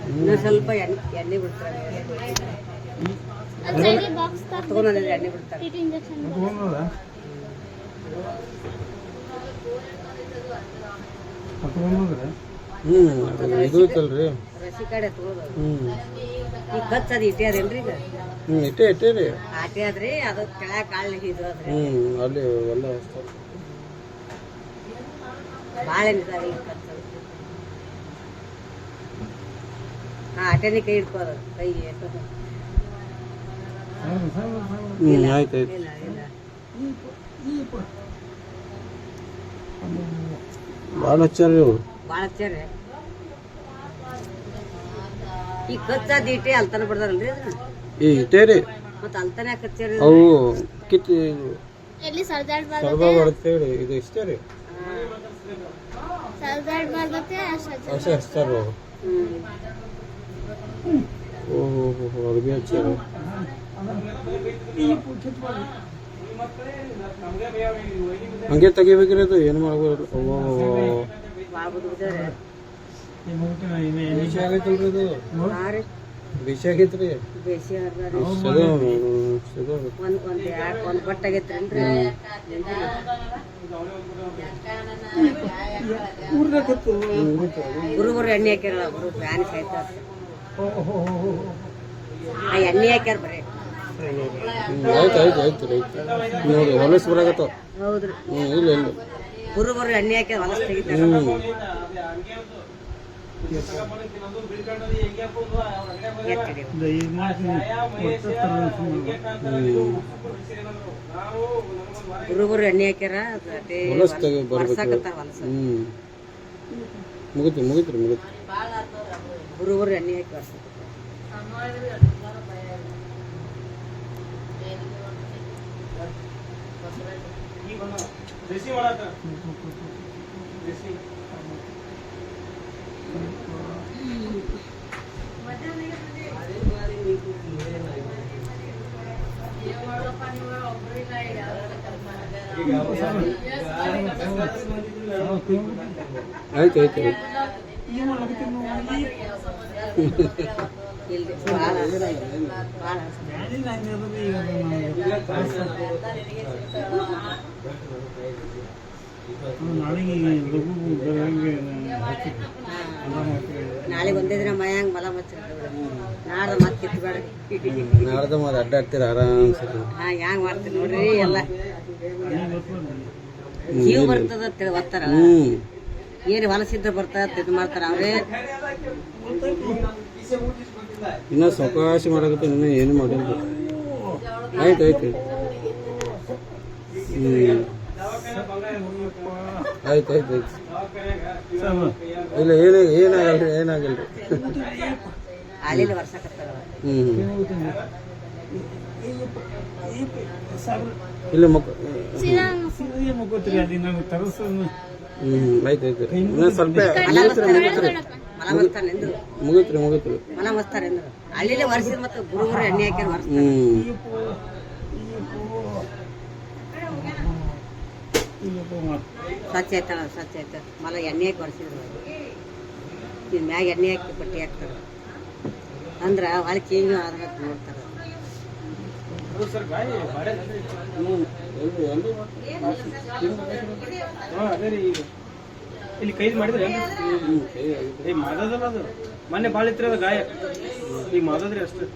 ಇನ್ನೂ ಸ್ವಲ್ಪ ಎಣ್ಣೆ ಬಿಡ್ತಾರೆ ಎಣ್ಣೆ ಬಿಡ್ತಾರೆ ಇದು ಐತಲ್ರಿ ರಸಿ ಕಡೆ ತಗೋದು ಈಗ ಖರ್ಚು ಇಟ್ಟೆ ಅದೇನ್ರಿ ಈಗ ಇಟ್ಟೇ ರೀ ಆಟೆ ಆದ್ರಿ ಅದು ಕೆಳಗೆ ಕಾಳು ಇದು ಅದ್ರಿ ಅಲ್ಲಿ ಎಲ್ಲ ಭಾಳ ಏನಿದಾವೆ ಈಗ ಖರ್ಚು ಆಟೆನೇ ಕೈ ಇಟ್ಕೋದು ಕೈ ಆಯ್ತು ಇಲ್ಲ ಇಲ್ಲ ಭಾಳ ಹಚ್ಚಾರಿ ಅವ್ರು ಭಾಳ ಹಚ್ಚಾರ ಈಗ ಖರ್ಚಾದ ಇಟ್ಟೆ ಅಲ್ತಾನ ಬಿಡ್ದಾರಲ್ರಿ ಅದನ್ನ ಈ ಇಟ್ಟೇ ರೀ ಮತ್ತೆ ಅಲ್ತಾನೆ ಯಾಕೆ ಹಚ್ಚಾರಿ ಅವು ಕಿತ್ತಿ ಎಲ್ಲಿ ಸರ್ಬ ಬರುತ್ತೆ ರೀ ಇದು ಇಷ್ಟೇ ರೀ ಅಷ್ಟೇ ಹಚ್ಚಾರ ಅವ್ರು ಓಹೋ ಅದು ಭೀ ಹಚ್ಚಾರ ಹಂಗೆ ತೆಗಿಬೇಕ್ರಿ ಅದು ಏನು ಮಾಡ್ಬೋದು ಬೇಸಿ ಆಗೈತಲ್ರಿ ಇದು ಬೇಸಿ ಆಗೈತ್ರಿ ಬೇಸಿ ಒಂದು ಬಟ್ ಆಗೈತ್ರಿ ಗುರುಬರು ಎಣ್ಣೆ ಹಾಕ್ಯಾರ ಗುರು ಫ್ಯಾನ್ ಸಾಯ್ತ ಆ ಎಣ್ಣೆ ಹಾಕ್ಯಾರ ಬರೀ ಆಯ್ತು ನೋಡಿ ಹೊಲಸು ಬರಾಕತ್ತಾವ ಹೌದ್ರಿ ಇಲ್ಲ ಇಲ್ಲ ಗುರುಬರು ಎಣ್ಣೆ ಹಾಕ್ಯಾರ ಹೊಲಸು ತೆಗಿತಾರ ಗುರುಬರು ಎಣ್ಣೆ ಹಾಕ್ಯಾರ ವರ್ಷಾಕತ್ತಾರ ಹೊಲಸು ಮುಗಿತ್ರಿ ಗುರುಬರು ಎಣ್ಣೆ ಹಾಕಿ ವರ್ಷ ಆಯ್ತು ನಾಳೆ ಒಂದೇ ದಿನ ಮಯಾಂಗ ಮಲ ಮಚ್ಚಿರ್ತೀವಿ ನಾಡ್ದ ಮತ್ತೆ ಕಿತ್ಬೇಡ ನಾಡ್ದ ಮತ್ತೆ ಅಡ್ಡಾಡ್ತೀರ ಆರಾಮ್ಸರಿ ಹ್ಯಾಂಗ ಮಾಡ್ತೀರಿ ನೋಡ್ರಿ ಎಲ್ಲ ಜೀವ ಬರ್ತದ ಅಂತೇಳಿ ಒತ್ತಾರ ಏನು ಹೊಲಸಿದ್ರ ಬರ್ತದ ಇದು ಮಾಡ್ತಾರ ಅವ್ರೇ ಇನ್ನ ಸಾವಕಾಶ ಮಾಡಕತ್ತ ಇನ್ನ ಏನು ಮಾಡಿಲ್ಲ ಆಯ್ತು ಆಯ್ತು ಇಲ್ಲ ಏನಾಗಲ್ರಿ ಅಲ್ಲಿಲ್ಲಿ ವರ್ಷಕತ್ತಾರ ಇಲ್ಲ ಮುಗಿತ್ರಿ ಮಲ ಮಸ್ತಾರ ಎಂದ್ರು ಅಲ್ಲಿಲ್ಲೇ ವರ್ಷದ ಮತ್ತೆ ಗುರುಗುರು ಎಣ್ಣೆ ಹಾಕ್ಯಾರ ವರ್ಷ ಸ್ವಚ್ಛ ಆಯ್ತ ಮಲ ಎಣ್ಣೆ ಹಾಕಿ ವರ್ಷಿದ್ರು ಇನ್ ಮ್ಯಾಗ ಎಣ್ಣೆ ಹಾಕಿ ಪಟ್ಟಿ ಹಾಕ್ತಾರ ಅಂದ್ರ ಹೊಲ ಚೇಂಜ್ ಆದ್ರ ನೋಡ್ತಾರ ಇಲ್ಲಿ ಕೈದು ಮಾಡಿದ್ರೆ ಮಾದದಲ್ಲ ಅದು ಮೊನ್ನೆ ಭಾಳ ಇತ್ತು ಅದು ಗಾಯ ಈಗ ಮಾದದ್ರಿ ಅಷ್ಟು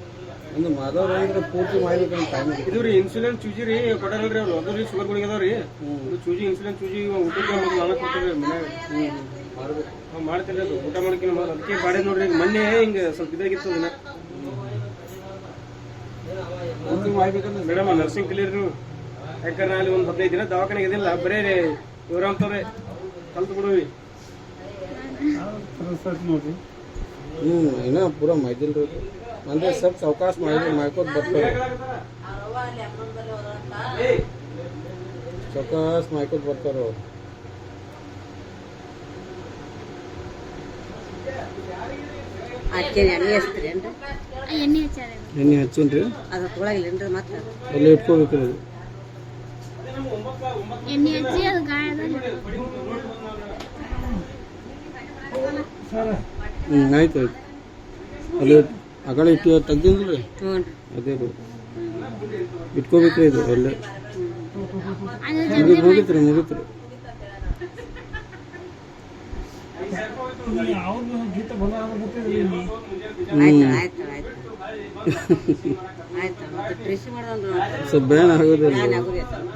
ಒಂದು ಮಾದವ್ರ ಪೂರ್ತಿ ಮಾಡ್ಬೇಕಂತ ಇದು ರೀ ಇನ್ಸುಲಿನ್ ಚೂಜಿ ರೀ ಕೊಡಲ್ರಿ ಅವ್ರು ಅದು ರೀ ಶುಗರ್ ಗುಳಿಗೆ ಅದಾವ್ರಿ ಚೂಜಿ ಇನ್ಸುಲಿನ್ ಚೂಜಿ ಊಟಕ್ಕೆ ನಾವೇ ಕೊಡ್ತೀವಿ ಮನ್ಯಾಗ ಮಾಡ್ತಿಲ್ಲ ಅದು ಊಟ ಮಾಡಕ್ಕೆ ಅದಕ್ಕೆ ಬಾಡೆ ನೋಡ್ರಿ ಮೊನ್ನೆ ಹಿಂಗೆ ಸ್ವಲ್ಪ ಇದಾಗಿತ್ತು ಅದನ್ನ ಮೇಡಮ್ ನರ್ಸಿಂಗ್ ಕಲೀರಿ ನೀವು ಯಾಕಂದ್ರೆ ಅಲ್ಲಿ ಒಂದು 15 ದಿನ ದವಾಖಾನೆಗೆ ಇದಿಲ್ಲ ಬರೇ ಇವ್ರ ಅಂತವ್ರೆ ಕಲ್ತು ಬಿಡುವಿ ನೋಡ್ರಿ ಏನೋ ಪೂರಾ ಮೈದಿಲ್ರಿ ಅಂದ್ರೆ ಸ್ವಲ್ಪ ಸಾವಕಾಶ ಮಾಡ್ಕೋತ ಬರ್ತಾರೆ ಸಾವಕಾಶ ಮಾಡ್ಕೋತ ಬರ್ತಾರ ಅವ್ರು ಅದಕ್ಕೆ ಎಣ್ಣೆ ಹಚ್ತೀರಿ ಏನ್ರಿ ಎಣ್ಣೆ ಹಚ್ಚಾರ ಎಣ್ಣೆ ಹಚ್ಚೇನ್ರಿ ಅದು ತೊಗೊಳಗಿಲ್ಲೇನ್ರಿ ಮತ್ತೆ ಅಲ್ಲೇ ಇಟ್ಕೋಬೇಕ್ರಿ ಅದು ಎಣ್ಣೆ ಹಚ್ಚಿ ಅದು ಗಾಯದಲ್ಲಿ ಆಯ್ತು ಆಯ್ತು ಅಲ್ಲಿ ಅಗಳೆ ಇಟ್ಟು ತೆಗ್ದಿಲ್ರಿ ಹ್ಞೂ ರೀ ಅದೇ ರೀ ಇಟ್ಕೋಬೇಕ್ರಿ ಇದು ಅಲ್ಲೇ ಅದು ಮುಗಿತ್ರಿ ಮುಗಿತ್ರಿ ಆಯ್ತು ಆಯ್ತು ಆಯ್ತು ಆಯ್ತು ಮತ್ತೆ ಕೃಷಿ ಮಾಡೋದು ಸ್ವಲ್ಪ ಬ್ಯಾನ್ ಆಗೋದಿಲ್ಲ ನಾನು ಆಗುದೇ ಸ್ವಲ್ಪ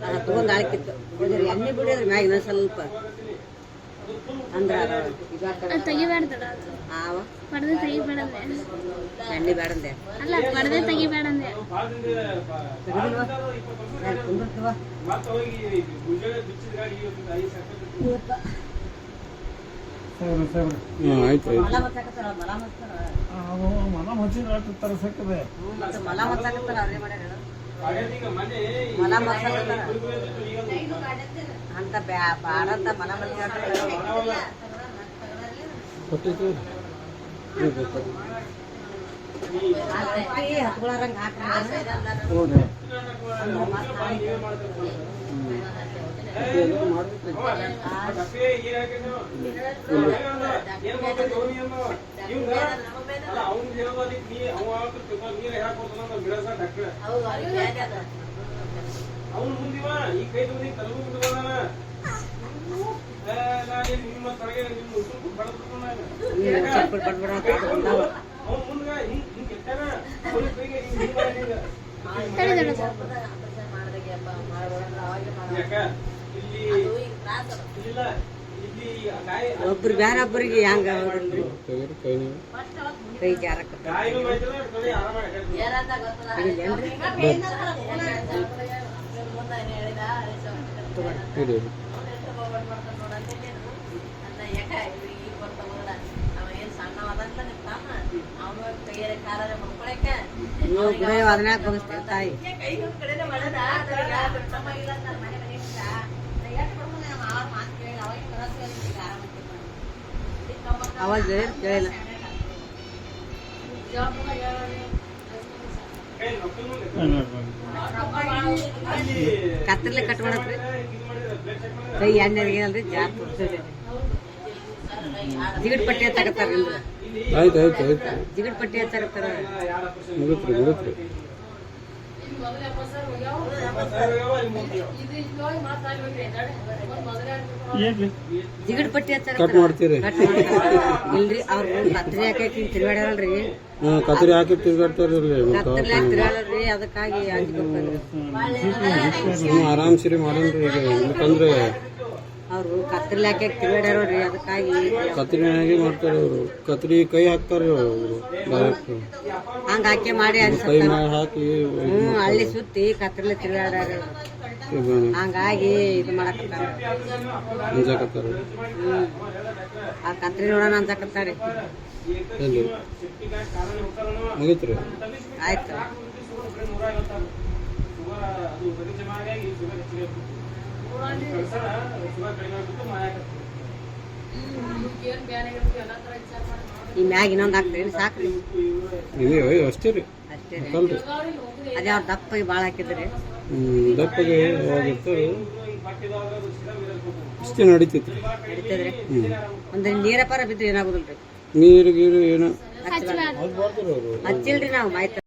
ಅದು ತೊಗೊಂಡು ಆಳ್ಕಿತ್ತು ಹೋದ್ರೆ ಎಣ್ಣೆ ಬಿಡಿದ್ರಿ ಮ್ಯಾಗಿನ ಸ್ವಲ್ಪ ಅಂದ್ರೆ ಅದು ತೆಗಿಬಾರ್ದಲ್ಲ ಆವ ಪಡೆದು ತೆಗಿಬೇಡಂದೆ ಎಣ್ಣೆ ಬೇಡಂದೆ ಅಲ್ಲ ಪಡೆದು ತೆಗಿಬೇಡಂದೆ ತೆಗೆದಿಲ್ವಾ ನಾನು ಕುಂದಿರ್ತೀವ ಆಯ್ತು ಆಯ್ತು ಮಲ ಮಚ್ಚಾಕತ್ತಾರ ಮಲ ಮಚ್ಚಾರ ಮತ್ತೆ ಮಲ ಮಚ್ಚಾಕತ್ತಾರ ಅದೇ ಮಾಡ್ಯಾರ ಮಲ ಮಚ್ಚಾಕತ್ತಾರ ಅಂತ ಬಾಡಂತ ಮಲ ಮಚ್ಚಾಕತ್ತಾರ ಹತ್ಕೊಳರಂಗ ಹಾಕ್ರಿ ಸ್ವಲ್ಪ ಬಡ್ಬಡ ಬಂದಾವ ಒಬ್ರು ಬ್ಯಾರೊಬ್ಬರಿಗೆ ಹೆಂಗ ಹೌದಲ್ರಿ ಕೈ ಜಾರಕತ್ತ ನೀವು ಗುಡ ಅದನ್ಯಾಕ ಬಗಸ್ತೇವೆ ತಾಯಿ ಅವಾಗ ಕೇಳಿಲ್ಲ ಕತ್ತರ್ಲೆ ಕಟ್ ಮಾಡಕ್ರಿ ಕೈ ಎಣ್ಣೆಗೆ ಅಲ್ರಿ ಜಾರ್ ತೋರಿಸಿದೆ ಜಿಗಟ್ ಪಟ್ಟಿ ಹಚ್ಚಾಕತ್ತಾರ ಆಯ್ತು ಆಯ್ತು ಆಯ್ತು ಜಿಗಟ್ ಪಟ್ಟಿ ಹಚ್ಚಾಕತ್ತಾರ ಮುಗಿತ್ರಿ ಮುಗಿತ್ರಿ ಜಿಗಟ್ ಪಟ್ಟಿ ಕಟ್ ಹಚ್ಚಾಕತ್ತಾರ ಮಾಡ್ತೀರಿ ಇಲ್ರಿ ಅವ್ರು ಕತ್ರಿ ಹಾಕಿ ತಿರುಗಾಡ್ಯಾರಲ್ರಿ ಕತ್ರಿ ಹಾಕಿ ತಿರ್ಗಾಡ್ತಾರಲ್ರಿ ಕತ್ತರ್ಲೆ ಹಾಕಿ ತಿರುಗಾಡ್ರಿ ಅದಕ್ಕಾಗಿ ಅಂಜ್ಕೊತಾರ್ರಿ ಆರಾಮ್ಸಿರಿ ಮಾಡನ್ರಿ ಈಗ ಯಾಕಂದ್ರೆ ಅವ್ರು ಕತ್ತರ್ಲೆ ಹಾಕಿ ತಿರುಗಾಡ್ಯಾರಲ್ರಿ ಅದಕ್ಕಾಗಿ ಕತ್ರಿನಾಗೆ ಮಾಡ್ತಾರೆ ಅವರು ಕತ್ರಿ ಕೈ ಹಾಕ್ತಾರೆ ಅವರು ಡೈರೆಕ್ಟ್ ಹಂಗ ಹಾಕಿ ಮಾಡಿ ಕೈ ಅನ್ಸತ್ತ ಮಾಡಿ ಹಾಕಿ ಹಳ್ಳಿ ಸುತ್ತಿ ಕತ್ತರ್ಲೆ ತಿರುಗಾಡ್ಯಾರ ಹಂಗಾಗಿ ಇದು ಮಾಡಕತ್ತಾರ ಅಂಜಾಕತ್ತಾರೆ ಆ ಕತ್ರಿ ನೋಡೋಣ ಅನ್ಸಕತ್ತಾರಿ ಎಲ್ಲಿ ಮುಗಿತ್ರಿ ಆಯ್ತು ಈ ಮ್ಯಾಗ ಇನ್ನೊಂದು ಹಾಕ್ತೀರಿ ಸಾಕ್ರಿ ಇದೆ ಅಷ್ಟೇ ರೀ ಅಷ್ಟೇ ರೀ ಕಲ್ರಿ ಅದೇ ಅವ್ರ ದಪ್ಪಗೆ ಭಾಳ ಹಾಕಿದ್ರಿ ದಪ್ಪಗೆ ಯಾವಾಗಿರ್ತಾರೆ ಇಷ್ಟೇ ನಡೀತೈತಿ ನಡೀತದ್ರಿ ಒಂದು ನೀರ ಪರ ಬಿದ್ರಿ ಏನಾಗುದಿಲ್ರಿ ನೀರು ಗೀರು ಏನು ಹಚ್ಚಬಾರ್ದು ಅದು ಬರ್ತಾರೆ ಅವರು ಹಚ್ಚಿಲ್ರಿ ನಾವು ಮಾಯ್ತ